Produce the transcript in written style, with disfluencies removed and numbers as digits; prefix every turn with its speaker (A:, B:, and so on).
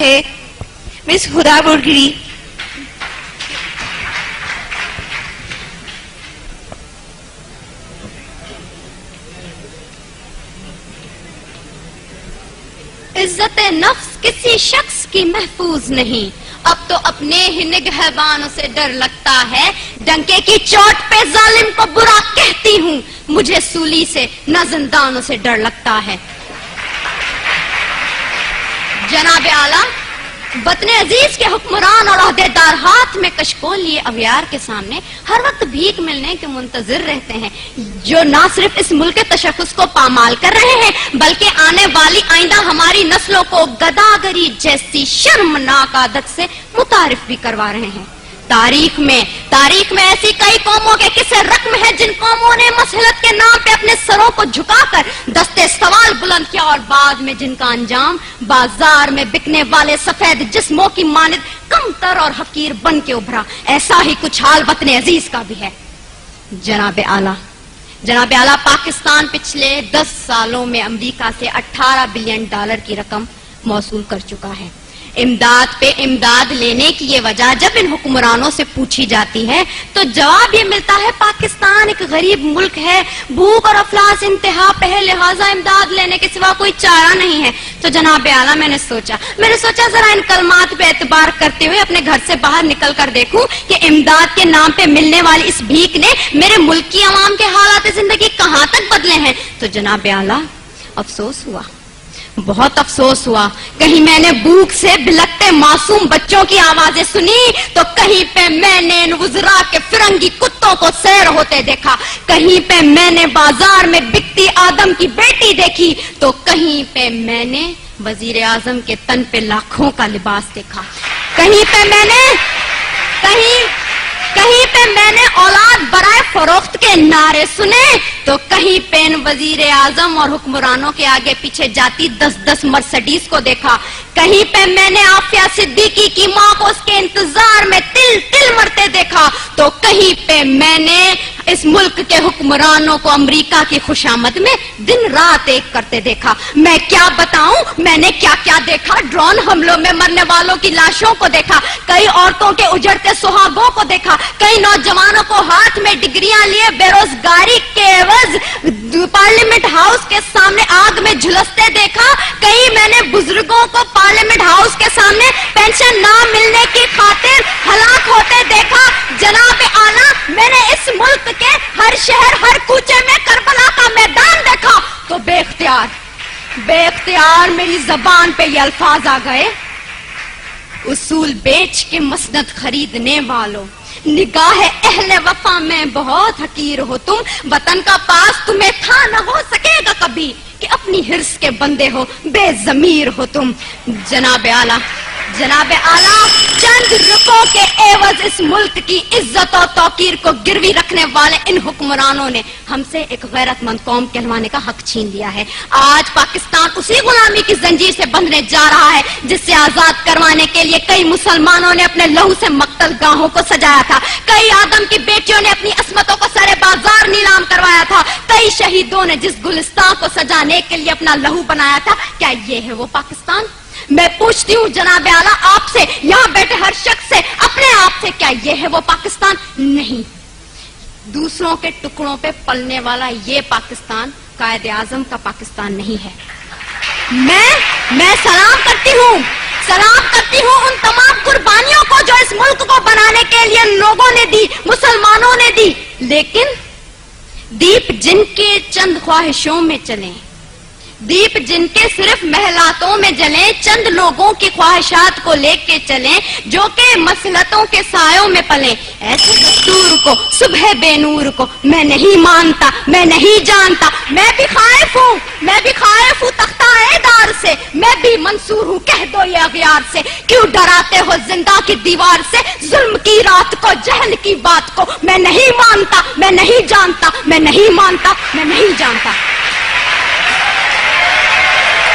A: ہے مس خدا برگری.
B: عزت نفس کسی شخص کی محفوظ نہیں، اب تو اپنے ہی نگہبانوں سے ڈر لگتا ہے. ڈنکے کی چوٹ پہ ظالم کو برا کہتی ہوں، مجھے سولی سے نہ زندانوں سے ڈر لگتا ہے. جناب اعلیٰ، وطن عزیز کے حکمران اور عہدیدار ہاتھ میں کشکول لیے اغیار کے سامنے ہر وقت بھیک ملنے کے منتظر رہتے ہیں، جو نہ صرف اس ملک کے تشخص کو پامال کر رہے ہیں بلکہ آنے والی آئندہ ہماری نسلوں کو گداگری جیسی شرمناک عادت سے متعارف بھی کروا رہے ہیں. تاریخ میں ایسی کئی قوموں کے قصے رقم ہیں جن قوموں نے مسلط کے نام پہ اپنے سروں کو جھکا کر دستے سوال بلند کیا اور بعد میں جن کا انجام بازار میں بکنے والے سفید جسموں کی مانند کمتر اور حقیر بن کے ابھرا. ایسا ہی کچھ حال وطن عزیز کا بھی ہے. جناب اعلیٰ، پاکستان پچھلے 10 سالوں میں امریکہ سے $18 بلین کی رقم موصول کر چکا ہے. امداد پہ امداد لینے کی یہ وجہ جب ان حکمرانوں سے پوچھی جاتی ہے تو جواب یہ ملتا ہے پاکستان ایک غریب ملک ہے، بھوک اور افلاس انتہا پہ ہے، لہٰذا امداد لینے کے سوا کوئی چارہ نہیں ہے. تو جناب اعلیٰ، میں نے سوچا ذرا ان کلمات پہ اعتبار کرتے ہوئے اپنے گھر سے باہر نکل کر دیکھوں کہ امداد کے نام پہ ملنے والی اس بھیک نے میرے ملک کی عوام کے حالات زندگی کہاں تک بدلے ہیں. تو جناب اعلیٰ، بہت افسوس ہوا. کہیں میں نے بھوک سے بلکتے معصوم بچوں کی آوازیں سنی تو کہیں پہ میں نے ان وزراء کے فرنگی کتوں کو سیر ہوتے دیکھا، کہیں پہ میں نے بازار میں بکتی آدم کی بیٹی دیکھی تو کہیں پہ میں نے وزیر اعظم کے تن پہ لاکھوں کا لباس دیکھا، کہیں پہ میں نے اولاد برائے فروخت کے نعرے سنے تو کہیں پہ وزیر اعظم اور حکمرانوں کے آگے پیچھے جاتی 10 مرسڈیز کو دیکھا، کہیں پہ میں نے عافیہ صدیقی کی ماں کو اس کے انتظار میں تل مرتے دیکھا تو کہیں پہ میں نے اس ملک کے حکمرانوں کو امریکہ کی خوشامد میں دن رات ایک کرتے دیکھا. میں کیا بتاؤں میں نے کیا کیا دیکھا. ڈرون حملوں میں مرنے والوں کی لاشوں کو دیکھا، کئی عورتوں کے اجڑتے سہاگوں کو دیکھا، کئی نوجوانوں کو ہاتھ میں ڈگریاں لیے بے روزگاری کے عوض پارلیمنٹ ہاؤس کے سامنے آگ میں جھلستے دیکھا، کئی میں نے بزرگوں کو پارلیمنٹ ہاؤس کے سامنے پینشن نہ ملنے کی خاطر ہلاک ہوتے دیکھا. جناب اعلیٰ، میں نے اس ملک کے ہر شہر ہر کوچے میں کربلا کا میدان دیکھا تو بے اختیار میری زبان پہ یہ الفاظ آ گئے: اصول بیچ کے مسند خریدنے والوں، نگاہ اہل وفا میں بہت حقیر ہو تم، وطن کا پاس تمہیں تھا نہ ہو سکے گا کبھی کہ اپنی حرص کے بندے ہو، بے ضمیر ہو تم. جناب اعلیٰ، چند روپوں کے عوض اس ملک کی عزت و توقیر کو گروی رکھنے والے ان حکمرانوں نے ہم سے ایک غیرت مند قوم کہلوانے کا حق چھین لیا ہے. آج پاکستان اسی غلامی کی زنجیر سے بندھنے جا رہا ہے جس سے آزاد کروانے کے لیے کئی مسلمانوں نے اپنے لہو سے مقتل گاہوں کو سجایا تھا، کئی آدم کی بیٹیوں نے اپنی عصمتوں کو سرے بازار نیلام کروایا تھا، کئی شہیدوں نے جس گلستان کو سجانے کے لیے اپنا لہو بنایا تھا. کیا یہ ہے وہ پاکستان؟ میں پوچھتی ہوں جناب اعلیٰ آپ سے، یہاں بیٹھے ہر شخص سے، اپنے آپ سے، کیا یہ ہے وہ پاکستان؟ نہیں. دوسروں کے ٹکڑوں پہ پلنے والا یہ پاکستان قائد اعظم کا پاکستان نہیں ہے. میں سلام کرتی ہوں ان تمام قربانیوں کو جو اس ملک کو بنانے کے لیے لوگوں نے دی، مسلمانوں نے دی، لیکن دیپ جن کے چند خواہشوں میں چلیں، دیپ جن کے صرف محلاتوں میں جلیں، چند لوگوں کی خواہشات کو لے کے چلیں جو کہ مسلطوں کے سایوں میں پلیں، ایسے دستور کو، صبح بے نور کو میں نہیں مانتا، میں نہیں جانتا. میں بھی خائف ہوں تختہ دار سے، میں بھی منصور ہوں کہہ دو یہ اغیار سے. کیوں ڈراتے ہو زندہ کی دیوار سے، ظلم کی رات کو، جہل کی بات کو؟ میں نہیں مانتا، میں نہیں جانتا، میں نہیں مانتا، میں نہیں جانتا.